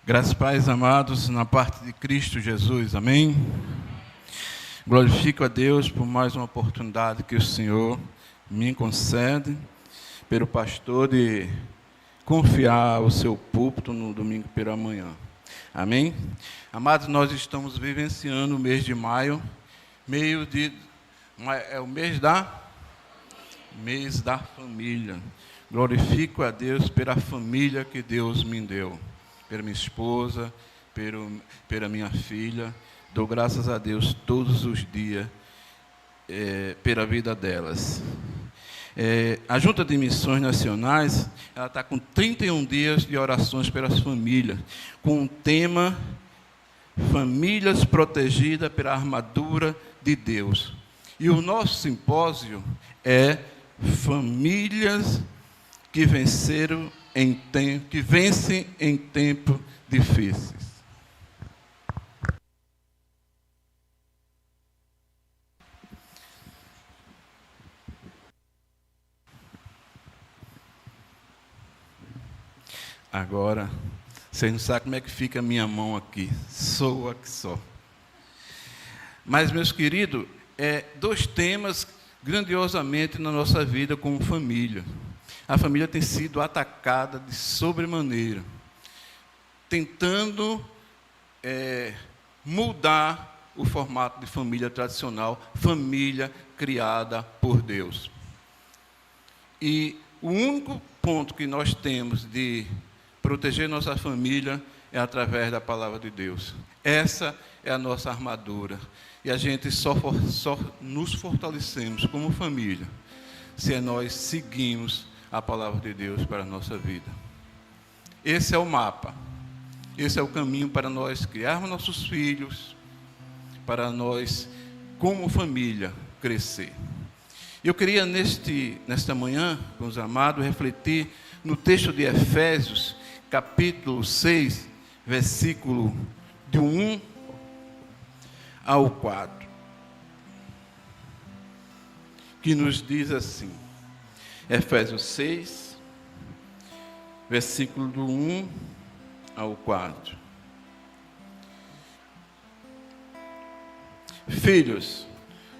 Graças e paz, amados, na parte de Cristo Jesus, amém? Glorifico a Deus por mais uma oportunidade que o Senhor me concede, pelo pastor de confiar o seu púlpito no domingo pela manhã, amém? Amados, nós estamos vivenciando o mês de maio, é o mês da família. Glorifico a Deus pela família que Deus me deu, pela minha esposa, pela minha filha. Dou graças a Deus todos os dias pela vida delas. A Junta de Missões Nacionais, ela está com 31 dias de orações pelas famílias, com o tema Famílias Protegidas pela Armadura de Deus. E o nosso simpósio é Famílias que vencem em tempos difíceis. Agora, vocês não sabem como é que fica a minha mão aqui. Soa que só. Mas, meus queridos, dois temas grandiosamente na nossa vida como família. A família tem sido atacada de sobremaneira, tentando mudar o formato de família tradicional, família criada por Deus. E o único ponto que nós temos de proteger nossa família é através da palavra de Deus. Essa é a nossa armadura. E a gente só nos fortalecemos como família se nós seguimos a palavra de Deus para a nossa vida. Esse é o mapa. Esse é o caminho para nós criarmos nossos filhos, para nós, como família, crescer. Eu queria, nesta manhã, com os amados, refletir no texto de Efésios, capítulo 6, versículo de 1 ao 4, que nos diz assim, Efésios 6, versículo do 1 ao 4. Filhos,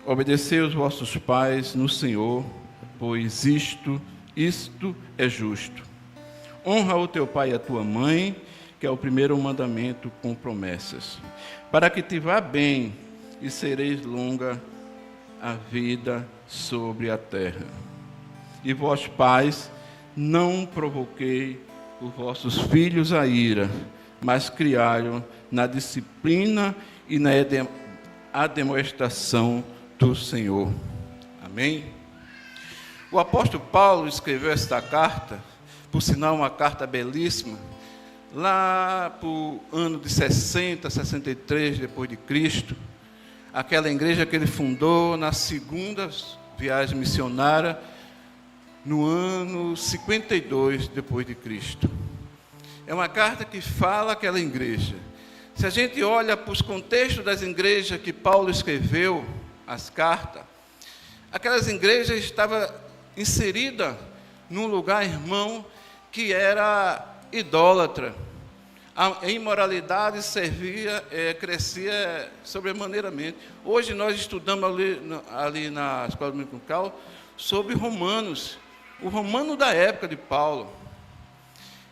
obedecei os vossos pais no Senhor, pois isto é justo. Honra o teu pai e a tua mãe, que é o primeiro mandamento com promessas, para que te vá bem e sereis longa a vida sobre a terra. E vós, pais, não provoquei os vossos filhos a ira, mas criai-os na disciplina e na demonstração do Senhor. Amém? O apóstolo Paulo escreveu esta carta, por sinal uma carta belíssima, lá para o ano de 60, 63 depois de Cristo, aquela igreja que ele fundou na segunda viagem missionária, no ano 52 depois de Cristo. É uma carta que fala aquela igreja. Se a gente olha para os contextos das igrejas que Paulo escreveu, as cartas, aquelas igrejas estavam inseridas num lugar, irmão, que era idólatra. A imoralidade crescia sobremaneiramente. Hoje nós estudamos ali na escola dominical sobre Romanos, o romano da época de Paulo.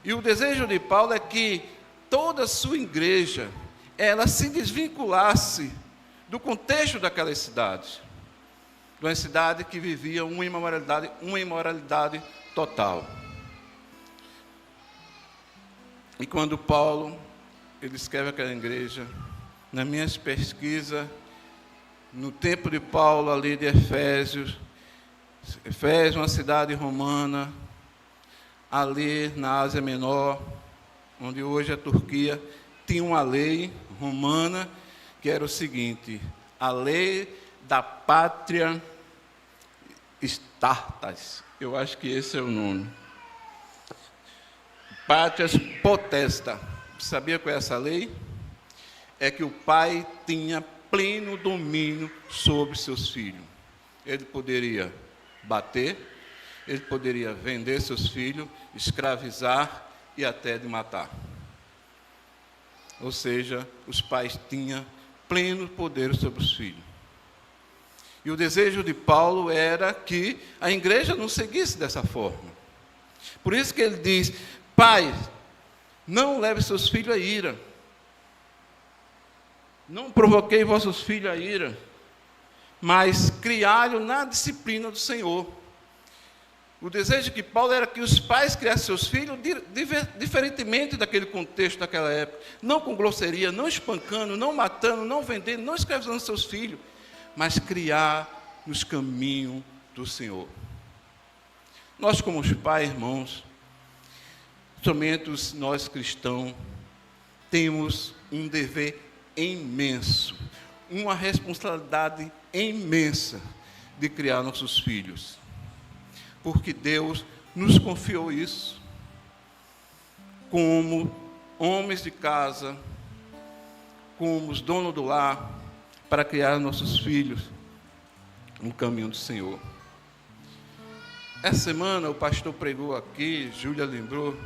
E o desejo de Paulo é que toda a sua igreja, ela se desvinculasse do contexto daquelas cidades. De uma cidade que vivia uma imoralidade total. E quando Paulo, ele escreve aquela igreja, nas minhas pesquisas, no tempo de Paulo ali de Efésios, uma cidade romana, ali na Ásia Menor, onde hoje é a Turquia, tinha uma lei romana que era o seguinte, a lei da pátria Espartas, eu acho que esse é o nome. Pátrias potesta. Sabia qual é essa lei? É que o pai tinha pleno domínio sobre seus filhos. Ele poderia bater, ele poderia vender seus filhos, escravizar e até de matar. Ou seja, os pais tinham pleno poder sobre os filhos. E o desejo de Paulo era que a igreja não seguisse dessa forma. Por isso que ele diz: pais, não leve seus filhos à ira. Não provoquei vossos filhos à ira, mas criai-o na disciplina do Senhor. O desejo de Paulo era que os pais criassem seus filhos diferentemente daquele contexto daquela época. Não com grosseria, não espancando, não matando, não vendendo, não escravizando seus filhos, mas criar nos caminhos do Senhor. Nós, como os pais, irmãos, somente nós cristãos, temos um dever imenso, uma responsabilidade imensa de criar nossos filhos. Porque Deus nos confiou isso, como homens de casa, como os donos do lar, para criar nossos filhos no caminho do Senhor. Essa semana o pastor pregou aqui, Júlia lembrou,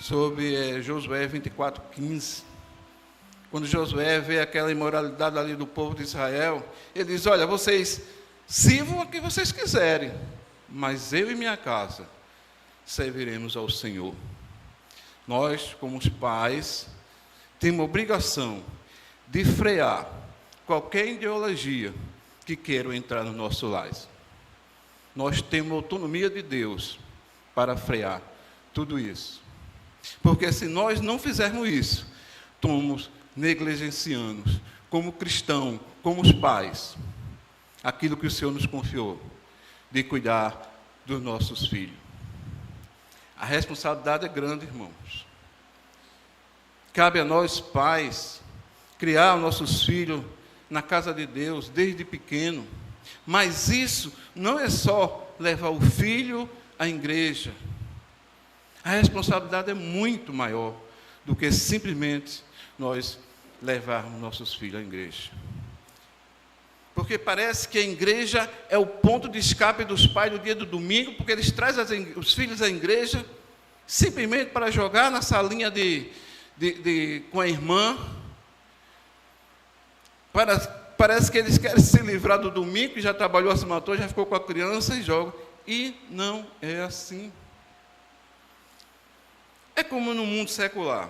sobre Josué 24:15. Quando Josué vê aquela imoralidade ali do povo de Israel, ele diz: olha, vocês sirvam a quem vocês quiserem, mas eu e minha casa serviremos ao Senhor. Nós, como os pais, temos a obrigação de frear qualquer ideologia que queira entrar no nosso lar. Nós temos a autonomia de Deus para frear tudo isso. Porque se nós não fizermos isso, estamos negligenciando, como cristãos, como os pais, aquilo que o Senhor nos confiou, de cuidar dos nossos filhos. A responsabilidade é grande, irmãos. Cabe a nós, pais, criar os nossos filhos na casa de Deus, desde pequeno. Mas isso não é só levar o filho à igreja. A responsabilidade é muito maior do que simplesmente nós levarmos nossos filhos à igreja. Porque parece que a igreja é o ponto de escape dos pais no dia do domingo, porque eles trazem os filhos à igreja simplesmente para jogar na salinha com a irmã. Parece que eles querem se livrar do domingo, que já trabalhou a semana toda, já ficou com a criança e joga. E não é assim. É como no mundo secular.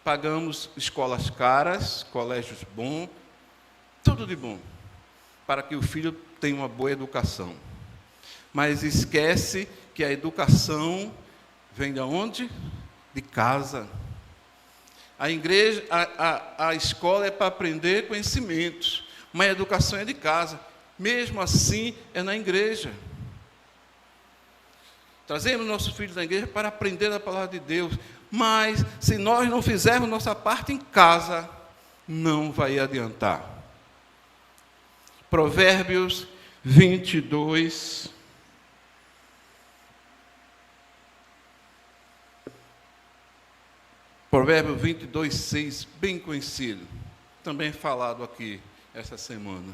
Pagamos escolas caras, colégios bons, tudo de bom, para que o filho tenha uma boa educação. Mas esquece que a educação vem de onde? De casa. A igreja, a escola é para aprender conhecimentos, mas a educação é de casa. Mesmo assim, é na igreja. Trazemos nossos filhos da igreja para aprender a palavra de Deus. Mas, se nós não fizermos nossa parte em casa, não vai adiantar. Provérbios 22. Provérbios 22:6, bem conhecido. Também falado aqui essa semana.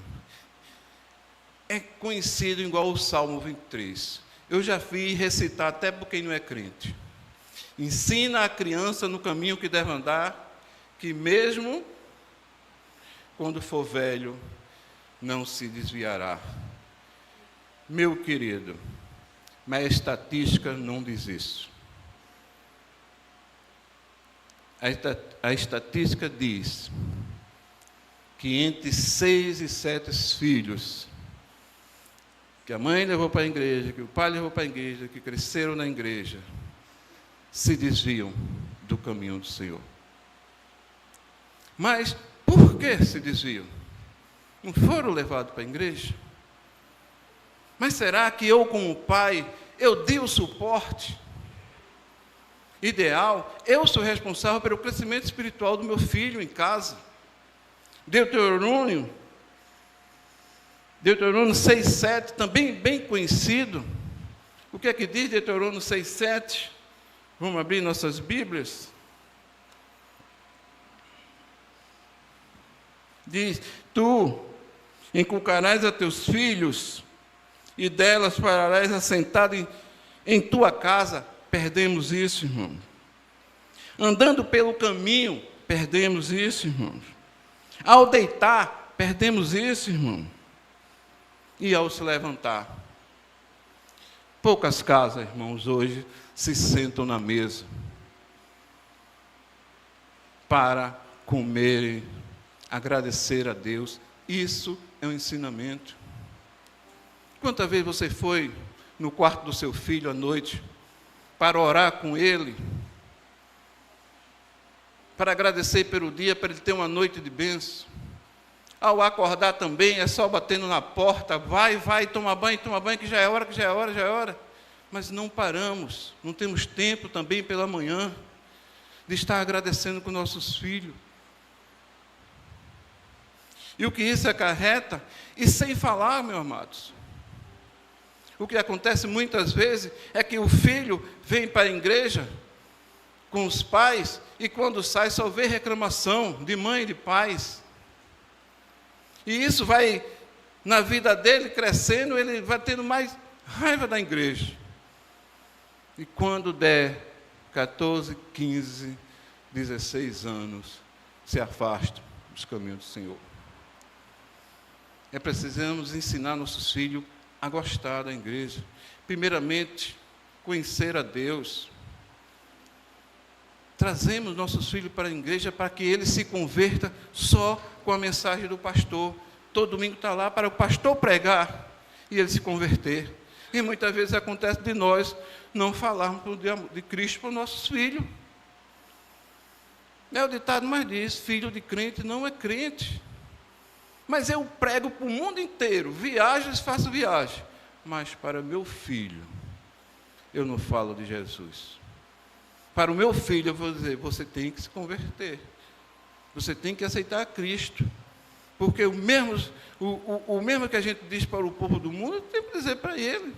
É conhecido igual o Salmo 23. Eu já vi recitar até por quem não é crente. Ensina a criança no caminho que deve andar, que mesmo quando for velho, não se desviará. Meu querido, mas a estatística não diz isso. A estatística diz que entre 6 e 7 filhos que a mãe levou para a igreja, que o pai levou para a igreja, que cresceram na igreja, se desviam do caminho do Senhor. Mas por que se desviam? Não foram levados para a igreja? Mas será que eu, como pai, eu dei o suporte ideal? Eu sou responsável pelo crescimento espiritual do meu filho em casa. Deuteronômio 6,7, também bem conhecido. O que é que diz Deuteronômio 6,7? Vamos abrir nossas Bíblias. Diz: tu inculcarás a teus filhos, e delas farás assentado em tua casa. Perdemos isso, irmão. Andando pelo caminho perdemos isso, irmãos. Ao deitar, perdemos isso, irmão. E ao se levantar. Poucas casas, irmãos, hoje se sentam na mesa para comerem, agradecer a Deus. Isso é um ensinamento. Quantas vezes você foi no quarto do seu filho à noite para orar com ele, para agradecer pelo dia, para ele ter uma noite de bênção? Ao acordar também, é só batendo na porta, vai, toma banho, que já é hora. Mas não paramos, não temos tempo também pela manhã de estar agradecendo com nossos filhos. E o que isso acarreta? E sem falar, meus amados, o que acontece muitas vezes é que o filho vem para a igreja com os pais e quando sai só vê reclamação de mãe e de pais. E isso vai, na vida dele, crescendo, ele vai tendo mais raiva da igreja. E quando der 14, 15, 16 anos, se afasta dos caminhos do Senhor. Precisamos ensinar nossos filhos a gostar da igreja. Primeiramente, conhecer a Deus. Trazemos nossos filhos para a igreja para que eles se convertam só com a mensagem do pastor. Todo domingo está lá para o pastor pregar e ele se converter. E muitas vezes acontece de nós não falarmos de Cristo para os nossos filhos. É o ditado mais diz, filho de crente não é crente. Mas eu prego para o mundo inteiro, viagens, faço viagem. Mas para meu filho, eu não falo de Jesus. Para o meu filho, eu vou dizer, você tem que se converter. Você tem que aceitar Cristo. Porque o mesmo que a gente diz para o povo do mundo, eu tenho que dizer para ele.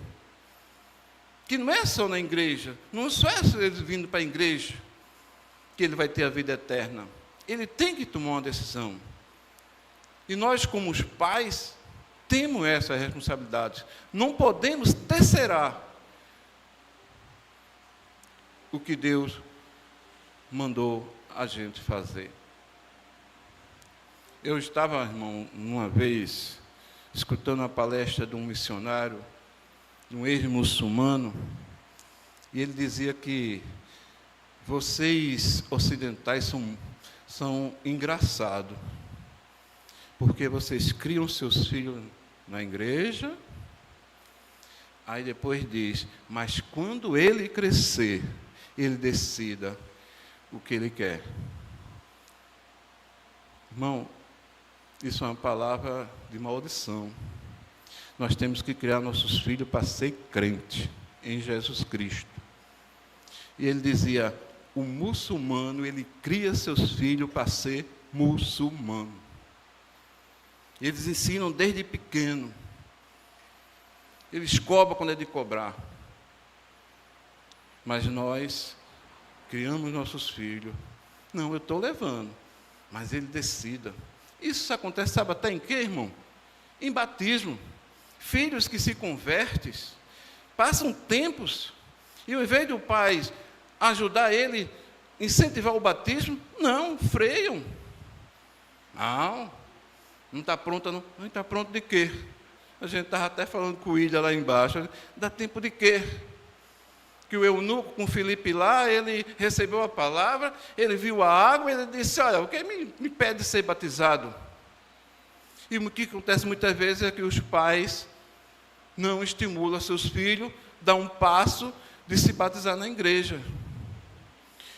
Que não é só na igreja, não só é ele vindo para a igreja, que ele vai ter a vida eterna. Ele tem que tomar uma decisão. E nós, como os pais, temos essa responsabilidade. Não podemos terceirar o que Deus mandou a gente fazer. Eu estava, irmão, uma vez, escutando a palestra de um missionário, de um ex-muçulmano, e ele dizia que vocês ocidentais são engraçados, porque vocês criam seus filhos na igreja, aí depois diz, mas quando ele crescer, ele decida o que ele quer. Irmão, isso é uma palavra de maldição. Nós temos que criar nossos filhos para ser crente em Jesus Cristo. E ele dizia, o muçulmano, ele cria seus filhos para ser muçulmano. Eles ensinam desde pequeno. Eles cobram quando é de cobrar. Mas nós criamos nossos filhos. Não, eu estou levando. Mas ele decida. Isso acontece, sabe até em quê, irmão? Em batismo. Filhos que se convertem, passam tempos, e ao invés do pai ajudar ele, incentivar o batismo, não, freiam. Não está pronta, não. Não está pronto de quê? A gente estava até falando com o Ilha lá embaixo. Dá tempo de quê? Que o eunuco com Filipe lá, ele recebeu a palavra, ele viu a água, ele disse, olha, o que me pede ser batizado? E o que acontece muitas vezes é que os pais não estimulam seus filhos, dão um passo de se batizar na igreja.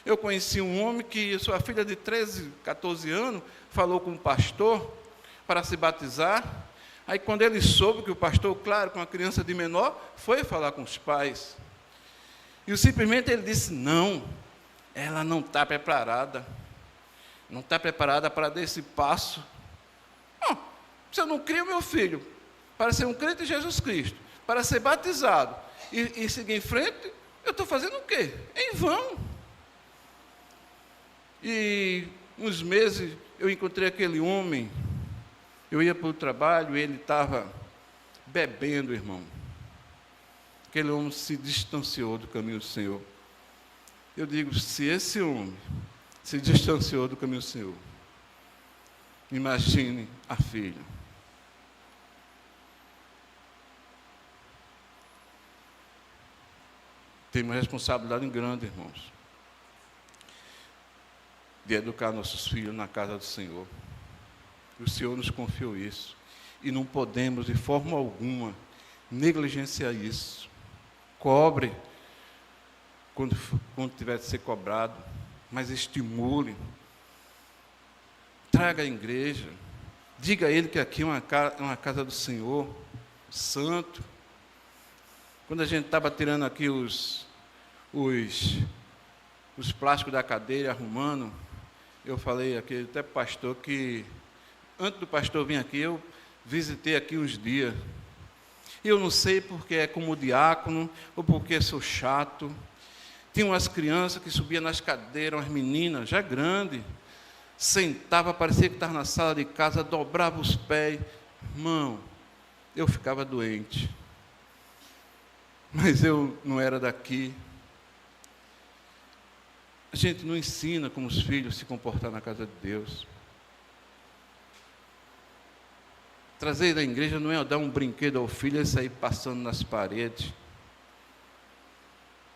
Eu conheci um homem que sua filha de 13, 14 anos falou com um pastor para se batizar. Aí quando ele soube que o pastor, claro, com a criança de menor, foi falar com os pais. E simplesmente ele disse, não, ela não está preparada. Não está preparada para dar esse passo. Se eu não crio meu filho para ser um crente em Jesus Cristo, para ser batizado e seguir em frente, eu estou fazendo o quê? Em vão. E uns meses eu encontrei aquele homem, eu ia para o trabalho, ele estava bebendo, irmão. Aquele homem se distanciou do caminho do Senhor. Eu digo, se esse homem se distanciou do caminho do Senhor. Imagine a filha. Tem uma responsabilidade grande, irmãos, de educar nossos filhos na casa do Senhor. E o Senhor nos confiou isso. E não podemos, de forma alguma, negligenciar isso. Cobre quando tiver de ser cobrado, mas estimule. Traga à igreja. Diga a ele que aqui é uma casa do Senhor, santo. Quando a gente estava tirando aqui os plásticos da cadeira, arrumando, eu falei aqui até para o pastor que, antes do pastor vir aqui, eu visitei aqui uns dias. E eu não sei porque é como diácono, ou porque sou chato. Tinha umas crianças que subiam nas cadeiras, umas meninas, já grandes, sentava, parecia que estava na sala de casa, dobrava os pés. Irmão, eu ficava doente. Mas eu não era daqui. A gente não ensina como os filhos se comportar na casa de Deus. Trazer da igreja não é dar um brinquedo ao filho e sair passando nas paredes.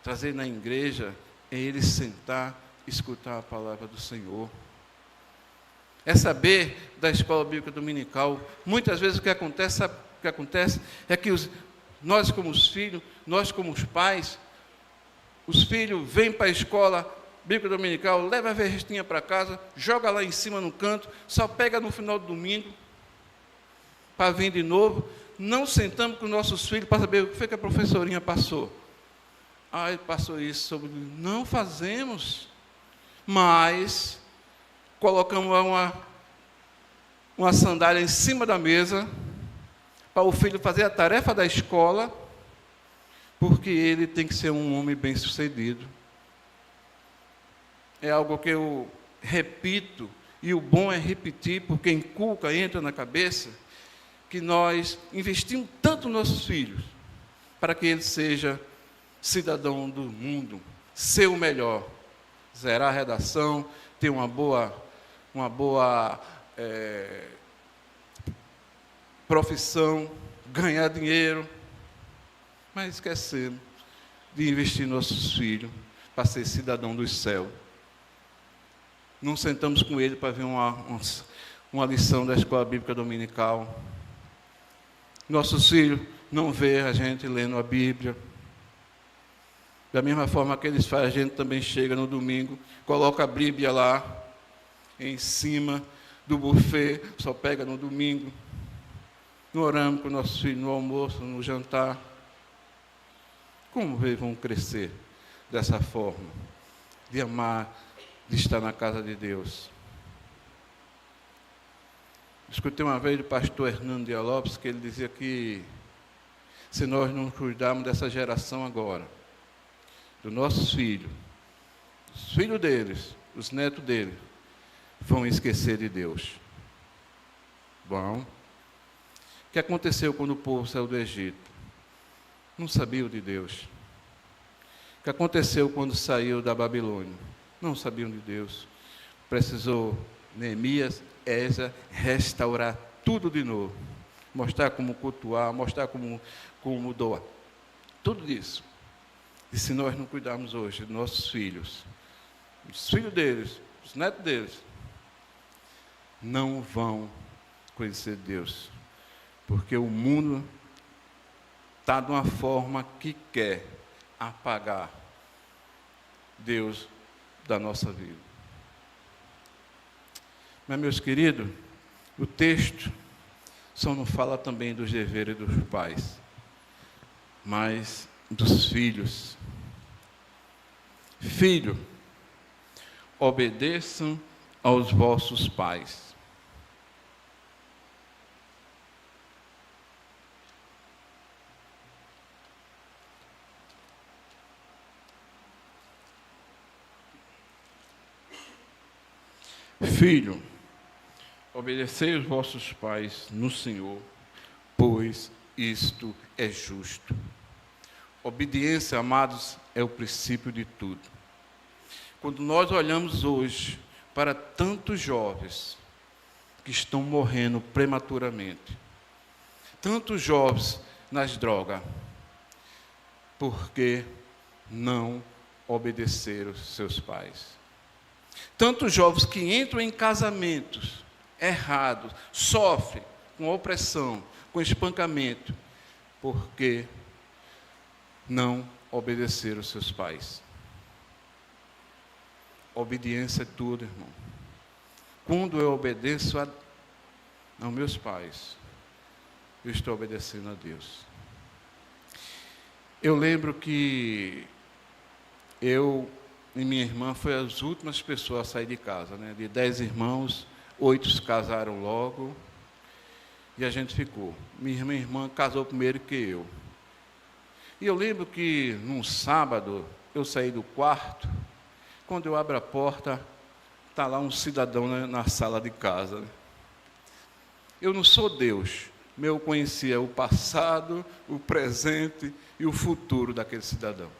Trazer na igreja é ele sentar, escutar a palavra do Senhor. É saber da escola bíblica dominical. Muitas vezes o que acontece é que nós como os filhos, nós como os pais, os filhos vêm para a escola bíblica dominical, leva a vestinha para casa, joga lá em cima no canto, só pega no final do domingo, para vir de novo. Não sentamos com nossos filhos para saber o que foi que a professorinha passou. Ele passou isso sobre... Não fazemos, mas colocamos uma sandália em cima da mesa para o filho fazer a tarefa da escola, porque ele tem que ser um homem bem-sucedido. É algo que eu repito, e o bom é repetir, porque inculca, entra na cabeça, que nós investimos tanto nos nossos filhos, para que ele seja cidadão do mundo, ser o melhor, zerar a redação, ter uma boa profissão, ganhar dinheiro, mas esquecemos de investir em nossos filhos para ser cidadão do céu. Não sentamos com ele para ver uma lição da escola bíblica dominical. Nossos filhos não vê a gente lendo a Bíblia. Da mesma forma que eles fazem, a gente também chega no domingo, coloca a Bíblia lá em cima do buffet, só pega no domingo. Não oramos com nossos filhos no almoço, no jantar. Como eles vão crescer dessa forma? De amar, de estar na casa de Deus. Escutei uma vez do pastor Hernando Dias Lopes, que ele dizia que se nós não cuidarmos dessa geração agora, dos nossos filhos, os filhos deles, os netos deles, vão esquecer de Deus. Bom, o que aconteceu quando o povo saiu do Egito? Não sabiam de Deus. O que aconteceu quando saiu da Babilônia? Não sabiam de Deus. Precisou Neemias, Esdras, restaurar tudo de novo. Mostrar como cultuar, mostrar como doar. Tudo isso. E se nós não cuidarmos hoje dos nossos filhos, os filhos deles, os netos deles, não vão conhecer Deus. Porque o mundo está de uma forma que quer apagar Deus da nossa vida. Mas, meus queridos, o texto só não fala também dos deveres dos pais, mas dos filhos. Filho, obedeçam aos vossos pais. Filho, obedecei os vossos pais no Senhor, pois isto é justo. Obediência, amados, é o princípio de tudo. Quando nós olhamos hoje para tantos jovens que estão morrendo prematuramente, tantos jovens nas drogas, porque não obedeceram seus pais. Tantos jovens que entram em casamentos errados, sofrem com opressão, com espancamento, porque não obedeceram seus pais. Obediência é tudo, irmão. Quando eu obedeço aos meus pais, eu estou obedecendo a Deus. Eu lembro que eu e minha irmã foi as últimas pessoas a sair de casa, né? De 10 irmãos, 8 se casaram logo e a gente ficou. Minha irmã casou primeiro que eu. E eu lembro que num sábado eu saí do quarto, quando eu abro a porta, está lá um cidadão na sala de casa. Eu não sou Deus, mas eu conhecia o passado, o presente e o futuro daquele cidadão.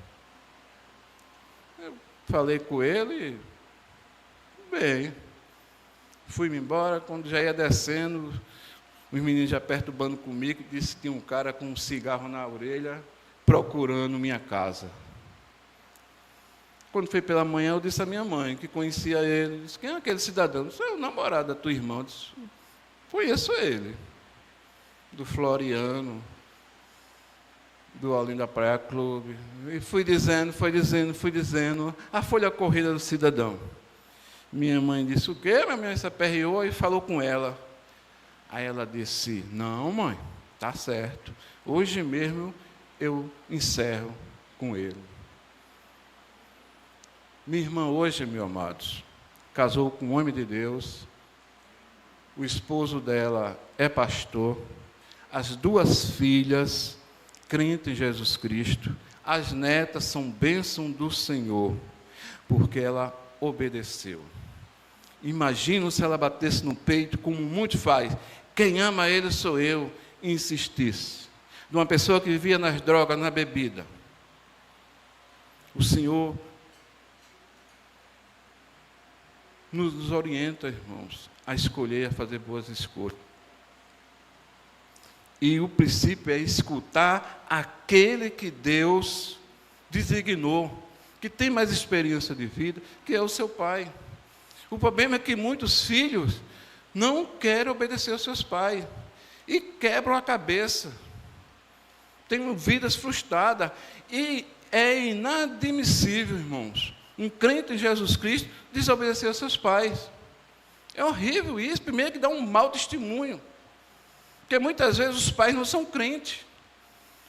Eu falei com ele, bem, fui-me embora. Quando já ia descendo, os meninos já perturbando comigo, disse que tinha um cara com um cigarro na orelha, procurando minha casa. Quando foi pela manhã, eu disse à minha mãe, que conhecia ele, disse, quem é aquele cidadão? Eu disse, é o namorado da tua irmã. Eu disse, conheço ele, do Floriano, do Olinda Praia Clube. E fui dizendo, a folha corrida do cidadão. Minha mãe disse, o quê? Minha mãe se aperreou e falou com ela. Aí ela disse, não, mãe, está certo. Hoje mesmo eu encerro com ele. Minha irmã hoje, meus amados, casou com um homem de Deus, o esposo dela é pastor, as 2 filhas, crentes em Jesus Cristo, as netas são bênção do Senhor, porque ela obedeceu. Imagina se ela batesse no peito, como muitos faz, quem ama ele sou eu, e insistisse. De uma pessoa que vivia nas drogas, na bebida. O Senhor nos orienta, irmãos, a escolher, a fazer boas escolhas. E o princípio é escutar aquele que Deus designou, que tem mais experiência de vida, que é o seu pai. O problema é que muitos filhos não querem obedecer aos seus pais e quebram a cabeça. Têm vidas frustradas e é inadmissível, irmãos, um crente em Jesus Cristo desobedecer aos seus pais. É horrível isso, primeiro que dá um mau testemunho. Porque muitas vezes os pais não são crentes.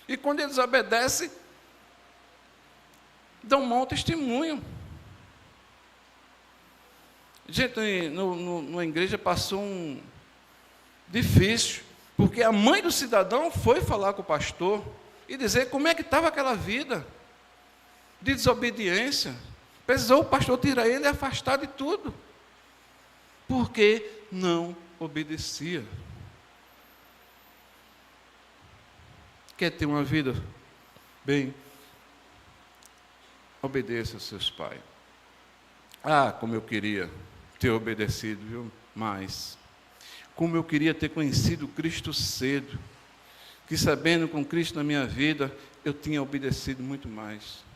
E quando eles obedecem, dão um mau testemunho. Gente, na igreja passou um difícil, porque a mãe do cidadão foi falar com o pastor e dizer como é que estava aquela vida de desobediência. Precisou o pastor tirar ele e afastar de tudo, porque não obedecia. Quer ter uma vida bem? Obedeça aos seus pais. Ah, como eu queria ter obedecido, viu? Mas, como eu queria ter conhecido Cristo cedo, que sabendo com Cristo na minha vida, eu tinha obedecido muito mais.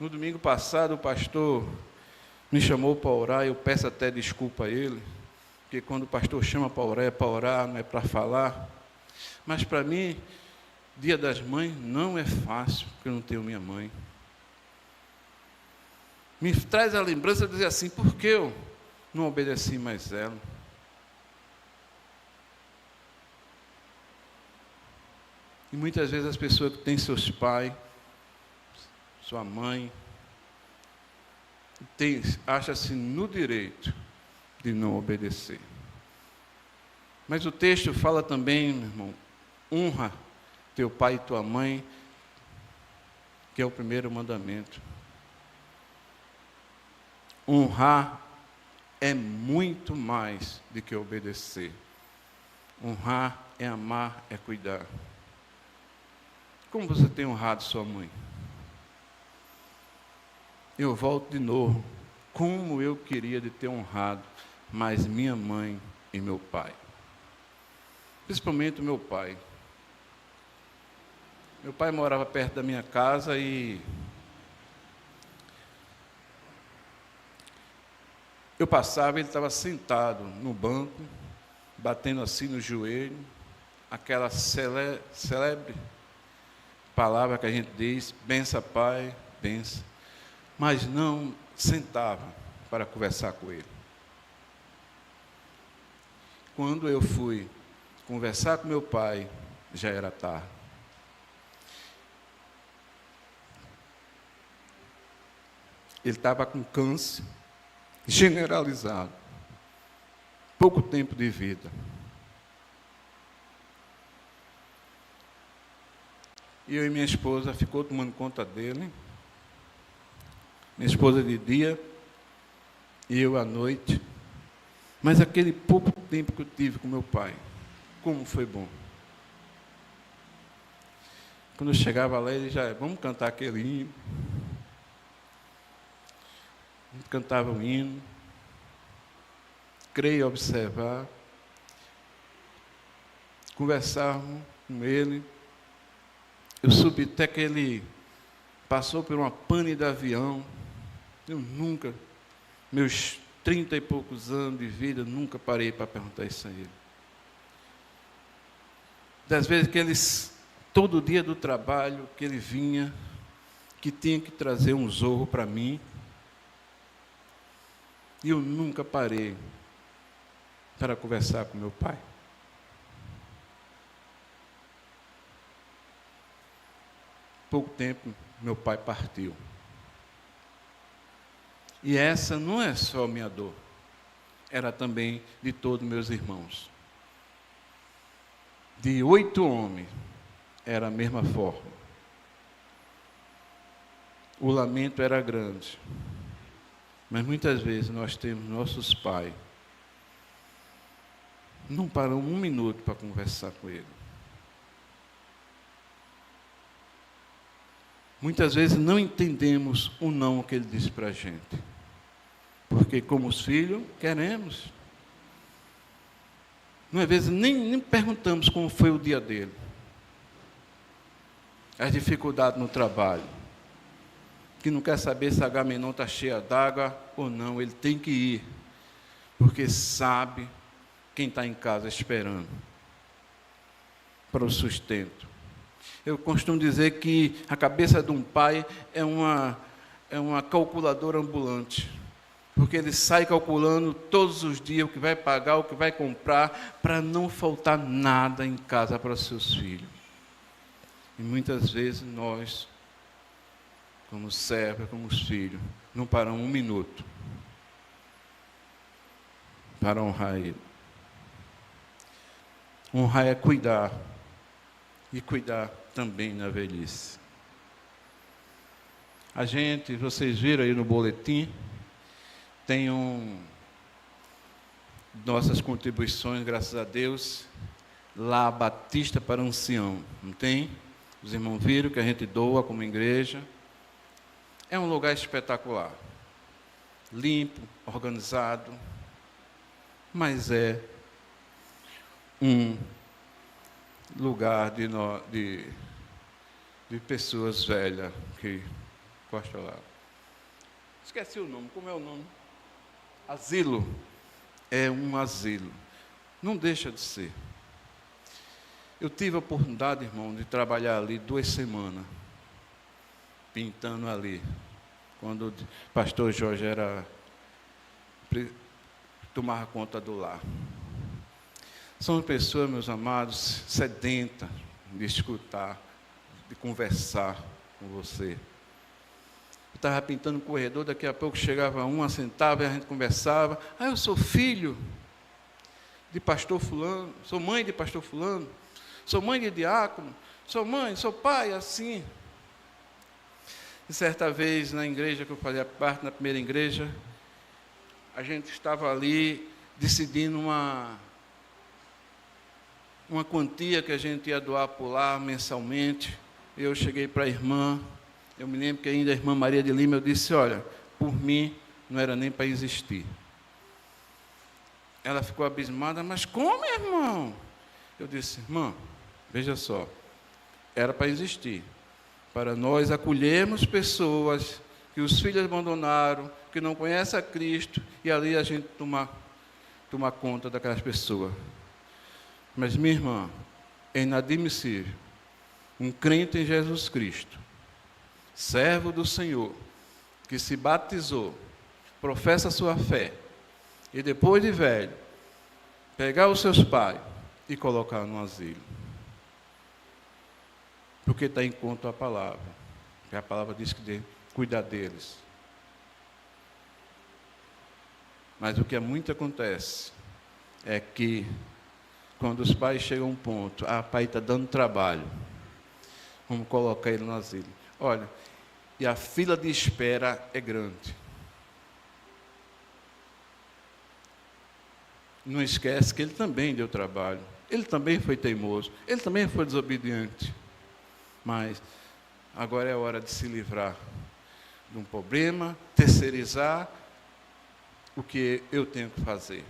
No domingo passado, o pastor me chamou para orar, eu peço até desculpa a ele, porque quando o pastor chama para orar, não é para falar. Mas para mim, Dia das Mães não é fácil, porque eu não tenho minha mãe. Me traz a lembrança de dizer assim, por que eu não obedeci mais ela? E muitas vezes as pessoas que têm seus pais, sua mãe, acha-se no direito de não obedecer. Mas o texto fala também, meu irmão, honra teu pai e tua mãe, que é o primeiro mandamento. Honrar é muito mais do que obedecer. Honrar é amar, é cuidar. Como você tem honrado sua mãe? eu volto de novo. Como eu queria de ter honrado mais minha mãe e meu pai. Principalmente o meu pai. Meu pai morava perto da minha casa e eu passava, ele estava sentado no banco, batendo assim no joelho, aquela célebre palavra que a gente diz, bença pai, bença, mas não sentava para conversar com ele. Quando eu fui conversar com meu pai, já era tarde. Ele estava com câncer generalizado, pouco tempo de vida. E eu e minha esposa ficou tomando conta dele. Minha esposa de dia e eu à noite. Mas aquele pouco tempo que eu tive com meu pai, como foi bom. Quando eu chegava lá, ele já, vamos cantar aquele hino. A gente cantava um hino. Creio e observar. Conversávamos com ele. Eu subi até que ele passou por uma pane de avião. Eu nunca, meus 30 e poucos anos de vida, nunca parei para perguntar isso a ele. Das vezes que eles, todo dia do trabalho, que ele vinha, que tinha que trazer um zorro para mim, e eu nunca parei para conversar com meu pai. Pouco tempo, meu pai partiu. E essa não é só minha dor, era também de todos meus irmãos. De 8 homens, era a mesma forma. O lamento era grande, mas muitas vezes nós temos nossos pais, não paramos um minuto para conversar com ele. Muitas vezes não entendemos o não que ele diz para a gente. Porque como os filhos, queremos. Às vezes nem perguntamos como foi o dia dele. As dificuldades no trabalho. Que não quer saber se a Agamenon está cheia d'água ou não. Ele tem que ir. Porque sabe quem está em casa esperando para o sustento. Eu costumo dizer que a cabeça de um pai é uma calculadora ambulante. Porque ele sai calculando todos os dias o que vai pagar, o que vai comprar, para não faltar nada em casa para os seus filhos. E muitas vezes nós, como servos, como os filhos, não paramos um minuto para honrar ele. Honrar é cuidar, e cuidar também na velhice. A gente, vocês viram aí no boletim, tem nossas contribuições, graças a Deus, lá Batista para Ancião, não tem? Os irmãos viram que a gente doa como igreja. É um lugar espetacular, limpo, organizado, mas é um lugar de pessoas velhas que gostam lá. Esqueci o nome, como é o nome? Asilo. É um asilo. Não deixa de ser. Eu tive a oportunidade, irmão, de trabalhar ali 2 semanas, pintando ali, quando o pastor Jorge tomava conta do lar. São pessoas, meus amados, sedentas de escutar, de conversar com você. Eu estava pintando o corredor, daqui a pouco chegava um, assentava e a gente conversava. Ah, eu sou filho de pastor fulano, sou mãe de pastor fulano, sou mãe de diácono, sou mãe, sou pai, assim. E certa vez na igreja que eu fazia parte, na primeira igreja, a gente estava ali decidindo uma quantia que a gente ia doar por lá mensalmente. Eu cheguei para a irmã Eu me lembro que ainda a irmã Maria de Lima, eu disse, olha, por mim não era nem para existir. Ela ficou abismada, mas como, irmão? Eu disse, irmã, veja só, era para existir, para nós acolhermos pessoas que os filhos abandonaram, que não conhecem a Cristo, e ali a gente tomar conta daquelas pessoas. Mas, minha irmã, é inadmissível um crente em Jesus Cristo, servo do Senhor, que se batizou, professa a sua fé, e depois de velho, pegar os seus pais e colocar no asilo. Porque está em conta a palavra. Porque a palavra diz que deve cuidar deles. Mas o que muito acontece é que, quando os pais chegam a um ponto, pai está dando trabalho, vamos colocar ele no asilo. Olha, e a fila de espera é grande. Não esquece que ele também deu trabalho, ele também foi teimoso, ele também foi desobediente. Mas agora é hora de se livrar de um problema, terceirizar o que eu tenho que fazer.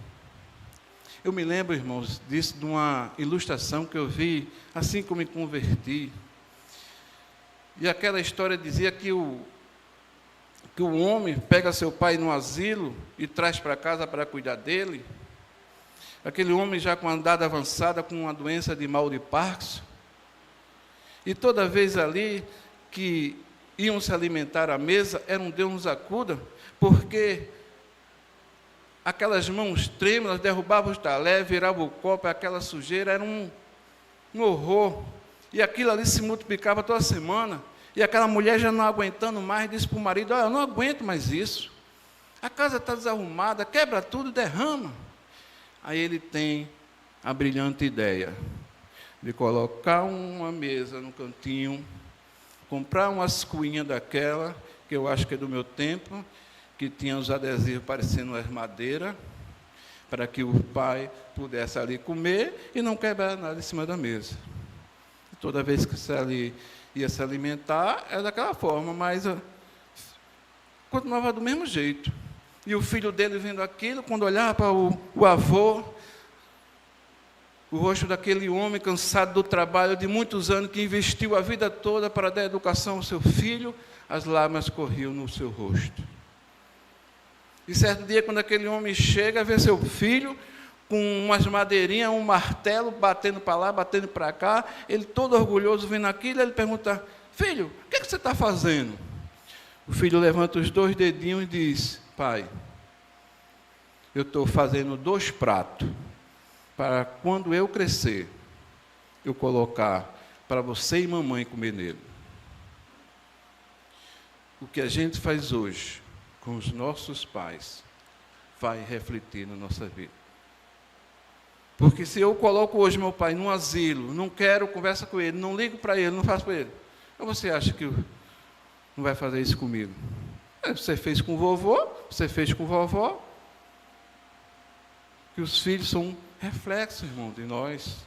Eu me lembro, irmãos, disso de uma ilustração que eu vi assim que eu me converti. E aquela história dizia que o homem pega seu pai no asilo e traz para casa para cuidar dele. Aquele homem já com andada avançada, com uma doença de mal de Parkinson. E toda vez ali que iam se alimentar à mesa, era um Deus nos acuda, porque aquelas mãos trêmulas derrubavam os talheres, viravam o copo, aquela sujeira, era um horror. E aquilo ali se multiplicava toda semana. E aquela mulher já não aguentando mais, disse para o marido, olha, eu não aguento mais isso. A casa está desarrumada, quebra tudo, derrama. Aí ele tem a brilhante ideia de colocar uma mesa no cantinho, comprar umas cuinhas daquela, que eu acho que é do meu tempo, que tinha os adesivos parecendo as madeiras, para que o pai pudesse ali comer e não quebrar nada em cima da mesa. Toda vez que você ali ia se alimentar, era daquela forma, mas continuava do mesmo jeito. E o filho dele vendo aquilo, quando olhava para o avô, o rosto daquele homem cansado do trabalho de muitos anos, que investiu a vida toda para dar educação ao seu filho, as lágrimas corriam no seu rosto. E certo dia, quando aquele homem chega, vê seu filho com umas madeirinhas, um martelo, batendo para lá, batendo para cá, ele todo orgulhoso vendo aquilo, ele pergunta, filho, o que você está fazendo? O filho levanta os 2 dedinhos e diz, pai, eu estou fazendo 2 pratos, para quando eu crescer, eu colocar para você e mamãe comer nele. O que a gente faz hoje com os nossos pais vai refletir na nossa vida. Porque se eu coloco hoje meu pai num asilo, não quero conversa com ele, não ligo para ele, não faço para ele, ou você acha que não vai fazer isso comigo? Você fez com o vovô, você fez com a vovó. Que os filhos são um reflexo, irmão, de nós.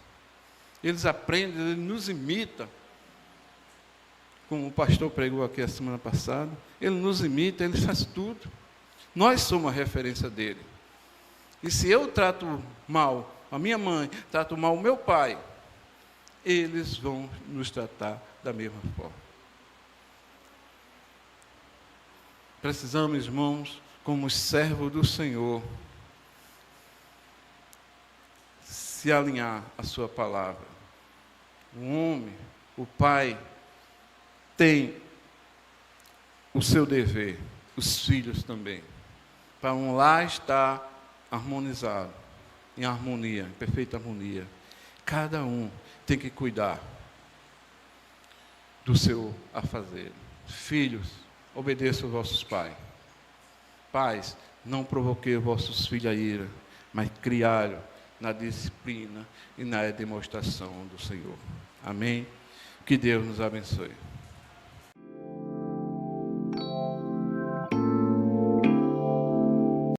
Eles aprendem, eles nos imitam. Como o pastor pregou aqui a semana passada, ele nos imita, ele faz tudo. Nós somos a referência dele. E se eu trato mal a minha mãe, trato mal o meu pai, eles vão nos tratar da mesma forma. Precisamos, irmãos, como servos do Senhor, se alinhar à sua palavra. O homem, o pai, tem o seu dever, os filhos também, para um lar estar harmonizado, em harmonia, em perfeita harmonia. Cada um tem que cuidar do seu afazer. Filhos, obedeçam aos vossos pais. Pais, não provoquei os vossos filhos a ira, mas criaram na disciplina e na demonstração do Senhor. Amém? Que Deus nos abençoe.